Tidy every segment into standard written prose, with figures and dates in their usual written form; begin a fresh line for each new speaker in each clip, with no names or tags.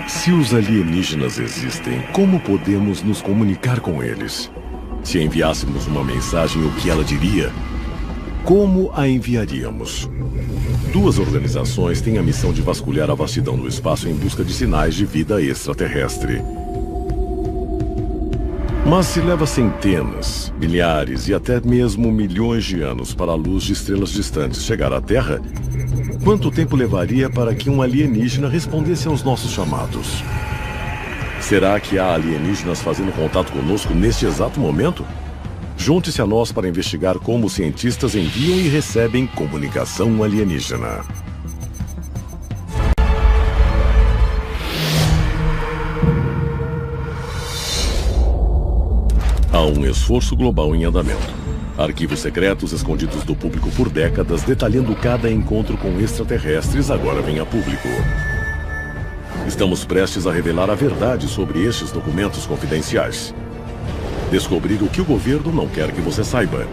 Se os alienígenas existem, como podemos nos comunicar com eles? Se enviássemos uma mensagem, o que ela diria? Como a enviaríamos? Duas organizações têm a missão de vasculhar a vastidão do espaço em busca de sinais de vida extraterrestre. Mas se leva centenas, milhares e até mesmo milhões de anos para a luz de estrelas distantes chegar à Terra, quanto tempo levaria para que um alienígena respondesse aos nossos chamados? Será que há alienígenas fazendo contato conosco neste exato momento? Junte-se a nós para investigar como os cientistas enviam e recebem comunicação alienígena. Há um esforço global em andamento. Arquivos secretos escondidos do público por décadas, detalhando cada encontro com extraterrestres, agora vem a público. Estamos prestes a revelar a verdade sobre estes documentos confidenciais. Descobrir o que o governo não quer que você saiba.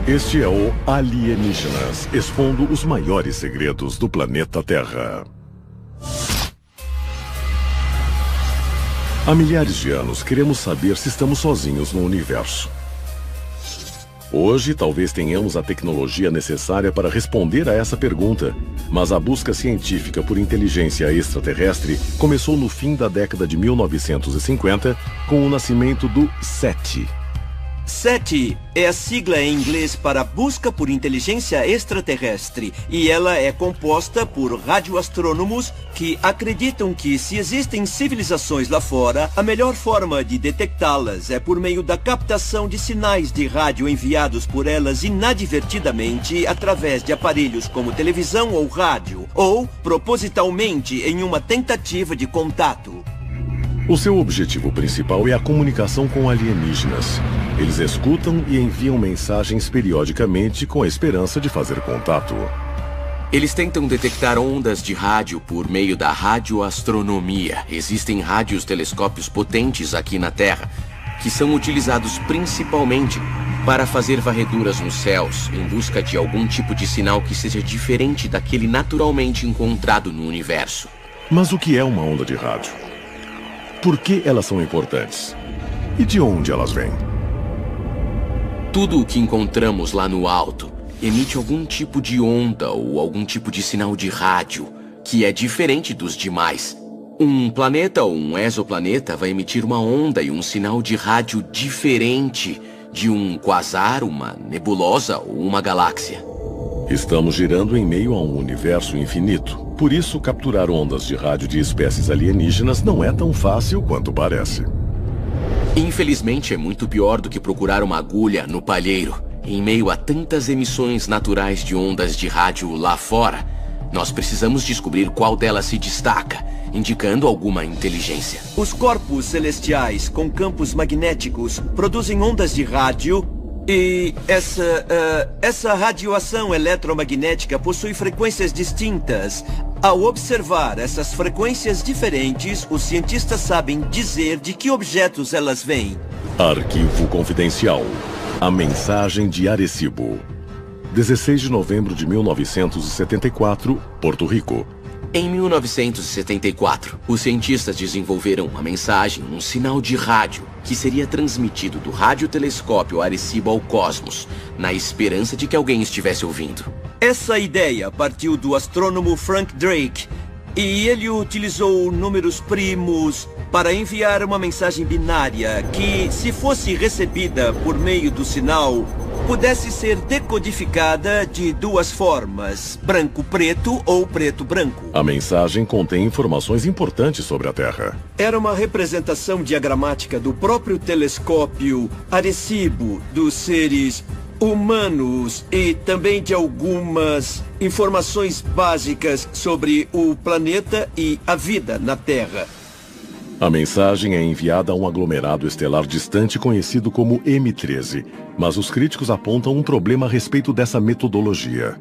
Este é o Alienígenas, expondo os maiores segredos do planeta Terra. Há milhares de anos, queremos saber se estamos sozinhos no universo. Hoje, talvez tenhamos a tecnologia necessária para responder a essa pergunta, mas a busca científica por inteligência extraterrestre começou no fim da década de 1950, com o nascimento do SETI.
SETI é a sigla em inglês para Busca por Inteligência Extraterrestre, e ela é composta por radioastrônomos que acreditam que, se existem civilizações lá fora, a melhor forma de detectá-las é por meio da captação de sinais de rádio enviados por elas inadvertidamente através de aparelhos como televisão ou rádio, ou propositalmente em uma tentativa de contato.
O seu objetivo principal é a comunicação com alienígenas. Eles escutam e enviam mensagens periodicamente com a esperança de fazer contato.
Eles tentam detectar ondas de rádio por meio da radioastronomia. Existem radiotelescópios potentes aqui na Terra, que são utilizados principalmente para fazer varreduras nos céus em busca de algum tipo de sinal que seja diferente daquele naturalmente encontrado no universo.
Mas o que é uma onda de rádio? Por que elas são importantes? E de onde elas vêm?
Tudo o que encontramos lá no alto emite algum tipo de onda ou algum tipo de sinal de rádio que é diferente dos demais. Um planeta ou um exoplaneta vai emitir uma onda e um sinal de rádio diferente de um quasar, uma nebulosa ou uma galáxia.
Estamos girando em meio a um universo infinito. Por isso, capturar ondas de rádio de espécies alienígenas não é tão fácil quanto parece.
Infelizmente, é muito pior do que procurar uma agulha no palheiro. Em meio a tantas emissões naturais de ondas de rádio lá fora, nós precisamos descobrir qual delas se destaca, indicando alguma inteligência.
Os corpos celestiais com campos magnéticos produzem ondas de rádio e essa radiação eletromagnética possui frequências distintas. Ao observar essas frequências diferentes, os cientistas sabem dizer de que objetos elas vêm.
Arquivo confidencial. A mensagem de Arecibo. 16 de novembro de 1974, Porto Rico.
Em 1974, os cientistas desenvolveram uma mensagem, um sinal de rádio, que seria transmitido do radiotelescópio Arecibo ao cosmos, na esperança de que alguém estivesse ouvindo.
Essa ideia partiu do astrônomo Frank Drake, e ele utilizou números primos para enviar uma mensagem binária que, se fosse recebida por meio do sinal, pudesse ser decodificada de duas formas, branco-preto ou preto-branco.
A mensagem contém informações importantes sobre a Terra.
Era uma representação diagramática do próprio telescópio Arecibo, dos seres humanos e também de algumas informações básicas sobre o planeta e a vida na Terra.
A mensagem é enviada a um aglomerado estelar distante conhecido como M13, mas os críticos apontam um problema a respeito dessa metodologia.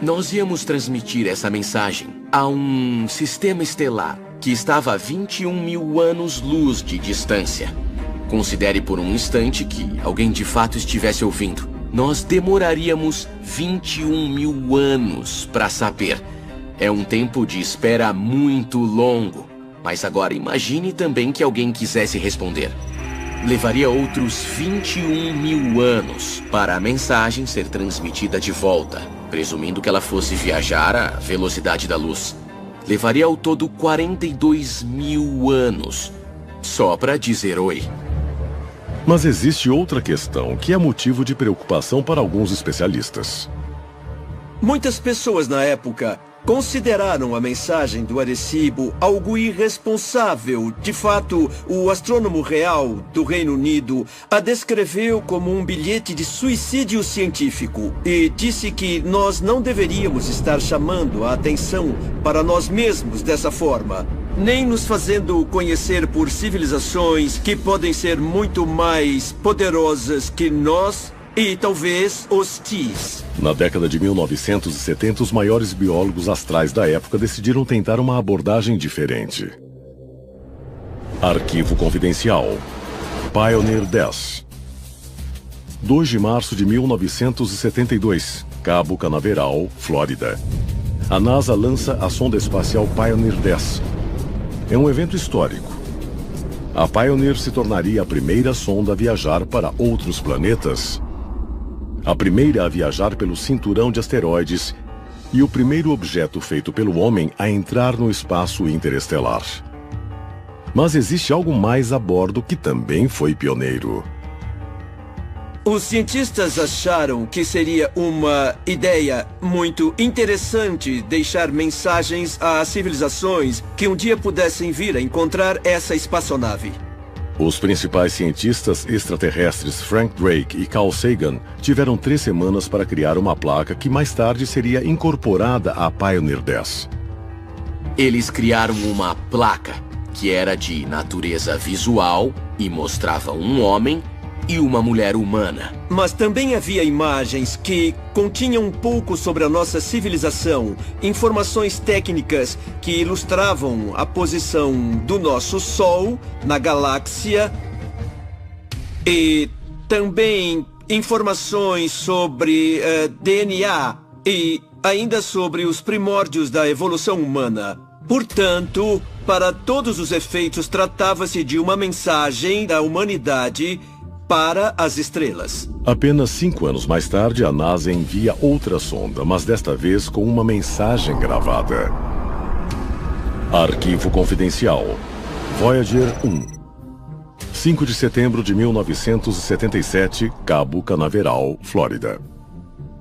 Nós íamos transmitir essa mensagem a um sistema estelar que estava a 21 mil anos-luz de distância. Considere por um instante que alguém de fato estivesse ouvindo. Nós demoraríamos 21 mil anos para saber É um tempo de espera muito longo. Mas agora imagine também que alguém quisesse responder. Levaria outros 21 mil anos para a mensagem ser transmitida de volta, presumindo que ela fosse viajar à velocidade da luz. Levaria ao todo 42 mil anos, só para dizer oi.
Mas existe outra questão que é motivo de preocupação para alguns especialistas.
Muitas pessoas na época consideraram a mensagem do Arecibo algo irresponsável. De fato, o astrônomo real do Reino Unido a descreveu como um bilhete de suicídio científico e disse que nós não deveríamos estar chamando a atenção para nós mesmos dessa forma, nem nos fazendo conhecer por civilizações que podem ser muito mais poderosas que nós e talvez hostis.
Na década de 1970, os maiores biólogos astrais da época decidiram tentar uma abordagem diferente. Arquivo confidencial. Pioneer 10. 2 de março de 1972, Cabo Canaveral, Flórida. A NASA lança a sonda espacial Pioneer 10. É um evento histórico. A Pioneer se tornaria a primeira sonda a viajar para outros planetas, a primeira a viajar pelo cinturão de asteroides e o primeiro objeto feito pelo homem a entrar no espaço interestelar. Mas existe algo mais a bordo que também foi pioneiro.
Os cientistas acharam que seria uma ideia muito interessante deixar mensagens a civilizações que um dia pudessem vir a encontrar essa espaçonave.
Os principais cientistas extraterrestres Frank Drake e Carl Sagan tiveram 3 semanas para criar uma placa que mais tarde seria incorporada à Pioneer 10.
Eles criaram uma placa que era de natureza visual e mostrava um homem e uma mulher humana.
Mas também havia imagens que continham um pouco sobre a nossa civilização, informações técnicas que ilustravam a posição do nosso Sol na galáxia e também informações sobre DNA e ainda sobre os primórdios da evolução humana. Portanto, para todos os efeitos, tratava-se de uma mensagem da humanidade para as estrelas.
Apenas 5 anos mais tarde, a NASA envia outra sonda, mas desta vez com uma mensagem gravada. Arquivo confidencial. Voyager 1. 5 de setembro de 1977, Cabo Canaveral, Flórida.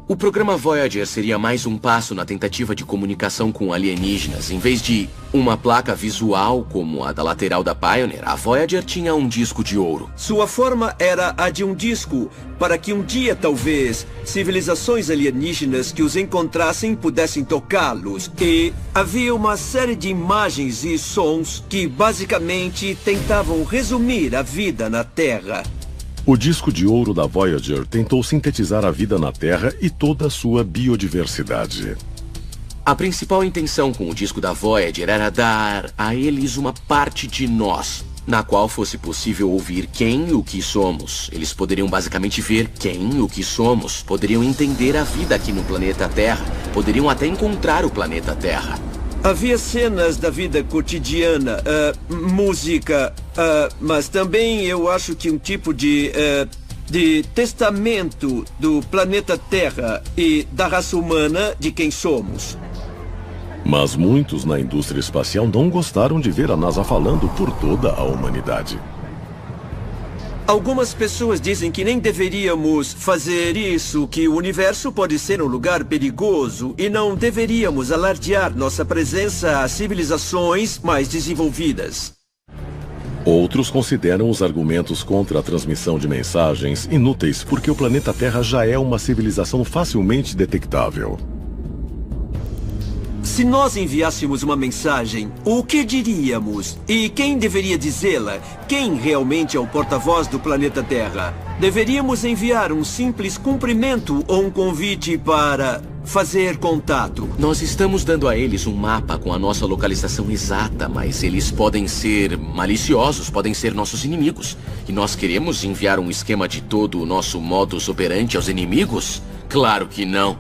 O programa Voyager seria mais um passo na tentativa de comunicação com alienígenas. Em vez de uma placa visual como a da lateral da Pioneer, a Voyager tinha um disco de ouro.
Sua forma era a de um disco, para que um dia, talvez, civilizações alienígenas que os encontrassem pudessem tocá-los. E havia uma série de imagens e sons que, basicamente, tentavam resumir a vida na Terra.
O disco de ouro da Voyager tentou sintetizar a vida na Terra e toda a sua biodiversidade.
A principal intenção com o disco da Voyager era dar a eles uma parte de nós, na qual fosse possível ouvir quem e o que somos. Eles poderiam basicamente ver quem e o que somos, poderiam entender a vida aqui no planeta Terra, poderiam até encontrar o planeta Terra.
Havia cenas da vida cotidiana, música, mas também eu acho que um tipo de testamento do planeta Terra e da raça humana de quem somos.
Mas muitos na indústria espacial não gostaram de ver a NASA falando por toda a humanidade.
Algumas pessoas dizem que nem deveríamos fazer isso, que o universo pode ser um lugar perigoso e não deveríamos alardear nossa presença a civilizações mais desenvolvidas.
Outros consideram os argumentos contra a transmissão de mensagens inúteis porque o planeta Terra já é uma civilização facilmente detectável.
Se nós enviássemos uma mensagem, o que diríamos? E quem deveria dizê-la? Quem realmente é o porta-voz do planeta Terra? Deveríamos enviar um simples cumprimento ou um convite para fazer contato?
Nós estamos dando a eles um mapa com a nossa localização exata, mas eles podem ser maliciosos, podem ser nossos inimigos. E nós queremos enviar um esquema de todo o nosso modus operandi aos inimigos? Claro que não.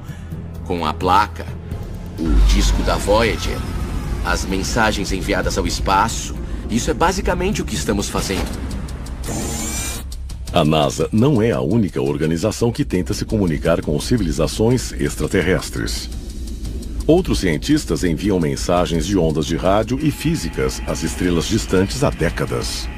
Com a placa, o disco da Voyager, as mensagens enviadas ao espaço. Isso é basicamente o que estamos fazendo.
A NASA não é a única organização que tenta se comunicar com civilizações extraterrestres. Outros cientistas enviam mensagens de ondas de rádio e físicas às estrelas distantes há décadas.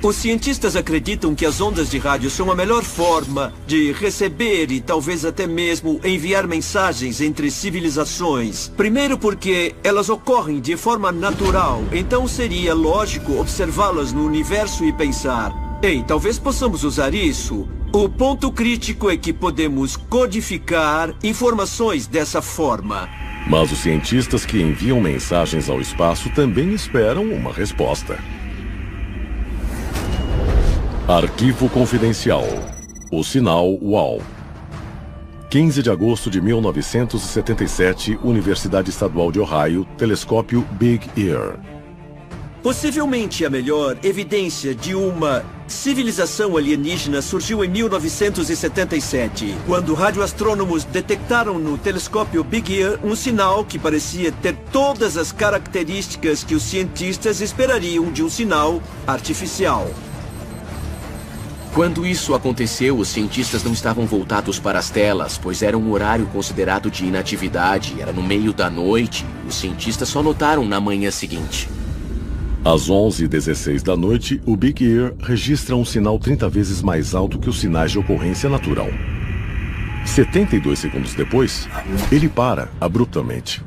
Os cientistas acreditam que as ondas de rádio são a melhor forma de receber e talvez até mesmo enviar mensagens entre civilizações. Primeiro porque elas ocorrem de forma natural, então seria lógico observá-las no universo e pensar: ei, talvez possamos usar isso. O ponto crítico é que podemos codificar informações dessa forma.
Mas os cientistas que enviam mensagens ao espaço também esperam uma resposta. Arquivo confidencial. O sinal UAU. 15 de agosto de 1977, Universidade Estadual de Ohio, telescópio Big Ear.
Possivelmente a melhor evidência de uma civilização alienígena surgiu em 1977, quando radioastrônomos detectaram no telescópio Big Ear um sinal que parecia ter todas as características que os cientistas esperariam de um sinal artificial.
Quando isso aconteceu, os cientistas não estavam voltados para as telas, pois era um horário considerado de inatividade, era no meio da noite. Os cientistas só notaram na manhã seguinte.
Às 11h16 da noite, o Big Ear registra um sinal 30 vezes mais alto que os sinais de ocorrência natural. 72 segundos depois, ele para abruptamente.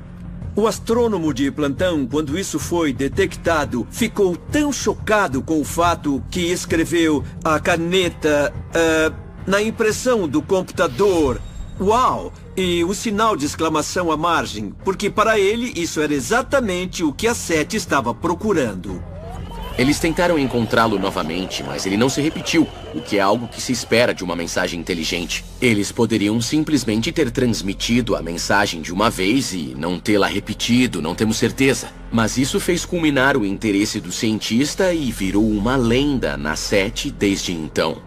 O astrônomo de plantão, quando isso foi detectado, ficou tão chocado com o fato que escreveu a caneta na impressão do computador: "Uau!" e o sinal de exclamação à margem, porque para ele isso era exatamente o que a SETI estava procurando.
Eles tentaram encontrá-lo novamente, mas ele não se repetiu, o que é algo que se espera de uma mensagem inteligente. Eles poderiam simplesmente ter transmitido a mensagem de uma vez e não tê-la repetido, não temos certeza. Mas isso fez culminar o interesse do cientista e virou uma lenda na SETI desde então.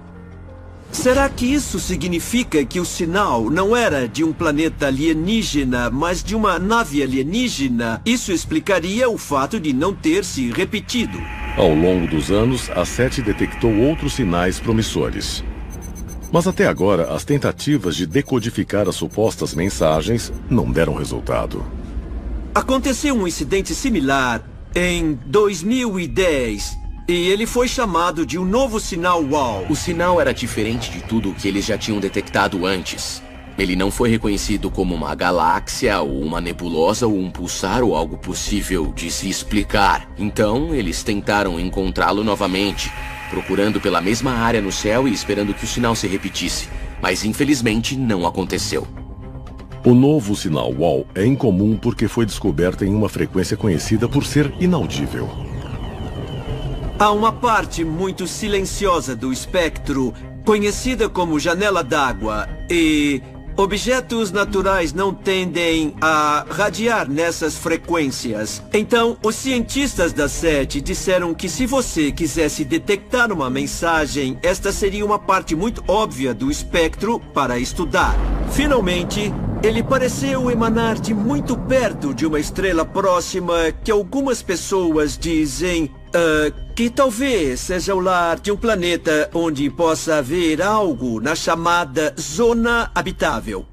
Será que isso significa que o sinal não era de um planeta alienígena, mas de uma nave alienígena? Isso explicaria o fato de não ter se repetido.
Ao longo dos anos, a SETI detectou outros sinais promissores. Mas até agora, as tentativas de decodificar as supostas mensagens não deram resultado.
Aconteceu um incidente similar em 2010. E ele foi chamado de um novo sinal UAU.
O sinal era diferente de tudo o que eles já tinham detectado antes. Ele não foi reconhecido como uma galáxia, ou uma nebulosa, ou um pulsar, ou algo possível de se explicar. Então, eles tentaram encontrá-lo novamente, procurando pela mesma área no céu e esperando que o sinal se repetisse. Mas, infelizmente, não aconteceu.
O novo sinal UAU é incomum porque foi descoberto em uma frequência conhecida por ser inaudível.
Há uma parte muito silenciosa do espectro, conhecida como janela d'água, e objetos naturais não tendem a radiar nessas frequências. Então, os cientistas da SETI disseram que se você quisesse detectar uma mensagem, esta seria uma parte muito óbvia do espectro para estudar. Finalmente, ele pareceu emanar de muito perto de uma estrela próxima que algumas pessoas dizem que talvez seja o lar de um planeta onde possa haver algo na chamada zona habitável.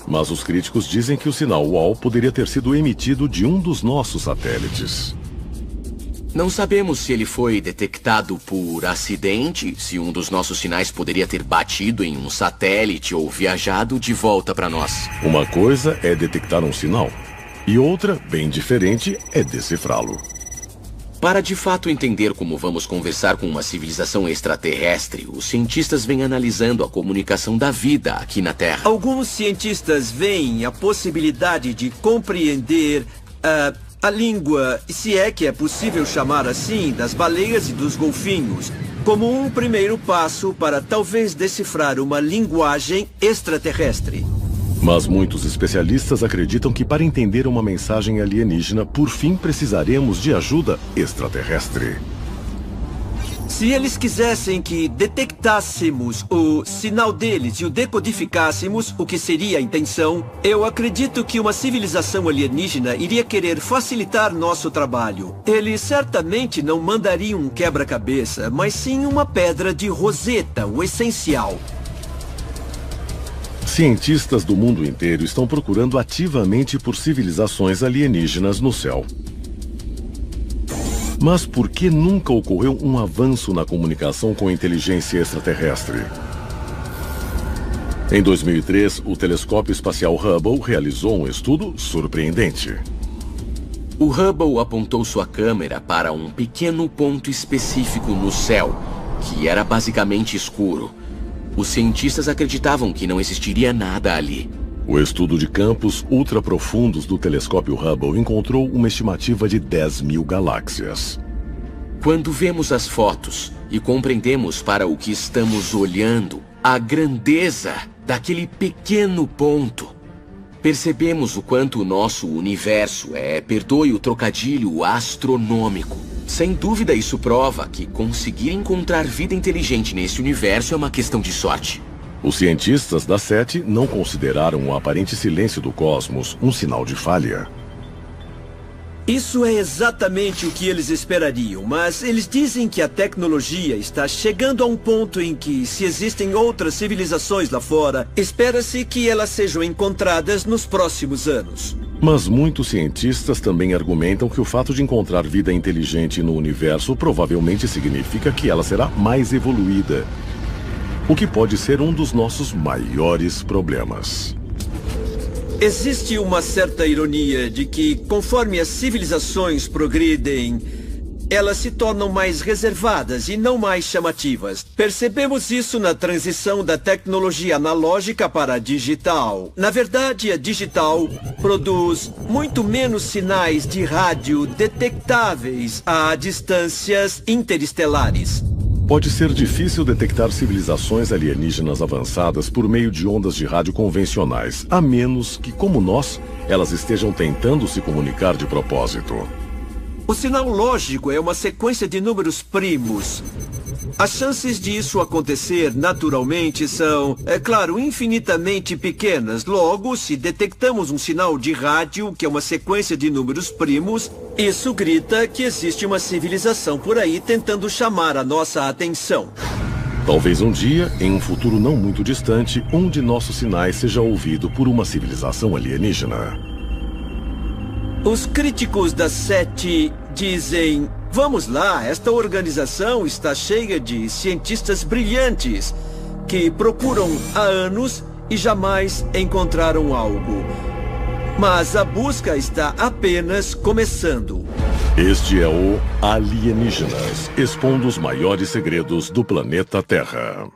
Mas os críticos dizem que o sinal UAU poderia ter sido emitido de um dos nossos satélites.
Não sabemos se ele foi detectado por acidente, se um dos nossos sinais poderia ter batido em um satélite ou viajado de volta para nós.
Uma coisa é detectar um sinal, e outra, bem diferente, é decifrá-lo.
Para de fato entender como vamos conversar com uma civilização extraterrestre, os cientistas vêm analisando a comunicação da vida aqui na Terra.
Alguns cientistas veem a possibilidade de compreender a língua, se é que é possível chamar assim, das baleias e dos golfinhos, como um primeiro passo para talvez decifrar uma linguagem extraterrestre.
Mas muitos especialistas acreditam que para entender uma mensagem alienígena, por fim precisaremos de ajuda extraterrestre.
Se eles quisessem que detectássemos o sinal deles e o decodificássemos, o que seria a intenção, eu acredito que uma civilização alienígena iria querer facilitar nosso trabalho. Eles certamente não mandariam um quebra-cabeça, mas sim uma pedra de Roseta, o essencial.
Cientistas do mundo inteiro estão procurando ativamente por civilizações alienígenas no céu. Mas por que nunca ocorreu um avanço na comunicação com inteligência extraterrestre? Em 2003, o telescópio espacial Hubble realizou um estudo surpreendente.
O Hubble apontou sua câmera para um pequeno ponto específico no céu, que era basicamente escuro. Os cientistas acreditavam que não existiria nada ali.
O estudo de campos ultraprofundos do telescópio Hubble encontrou uma estimativa de 10.000 galáxias.
Quando vemos as fotos e compreendemos para o que estamos olhando, a grandeza daquele pequeno ponto, percebemos o quanto o nosso universo é, perdoe o trocadilho, astronômico. Sem dúvida, isso prova que conseguir encontrar vida inteligente nesse universo é uma questão de sorte.
Os cientistas da SETI não consideraram o aparente silêncio do cosmos um sinal de falha.
Isso é exatamente o que eles esperariam, mas eles dizem que a tecnologia está chegando a um ponto em que, se existem outras civilizações lá fora, espera-se que elas sejam encontradas nos próximos anos.
Mas muitos cientistas também argumentam que o fato de encontrar vida inteligente no universo provavelmente significa que ela será mais evoluída, o que pode ser um dos nossos maiores problemas.
Existe uma certa ironia de que, conforme as civilizações progridem, elas se tornam mais reservadas e não mais chamativas. Percebemos isso na transição da tecnologia analógica para a digital. Na verdade, a digital produz muito menos sinais de rádio detectáveis a distâncias interestelares.
Pode ser difícil detectar civilizações alienígenas avançadas por meio de ondas de rádio convencionais, a menos que, como nós, elas estejam tentando se comunicar de propósito.
O sinal lógico é uma sequência de números primos. As chances de isso acontecer naturalmente são, é claro, infinitamente pequenas. Logo, se detectamos um sinal de rádio, que é uma sequência de números primos, isso grita que existe uma civilização por aí tentando chamar a nossa atenção.
Talvez um dia, em um futuro não muito distante, um de nossos sinais seja ouvido por uma civilização alienígena.
Os críticos da SETI dizem: vamos lá, esta organização está cheia de cientistas brilhantes que procuram há anos e jamais encontraram algo. Mas a busca está apenas começando.
Este é o Alienígenas, expondo os maiores segredos do planeta Terra.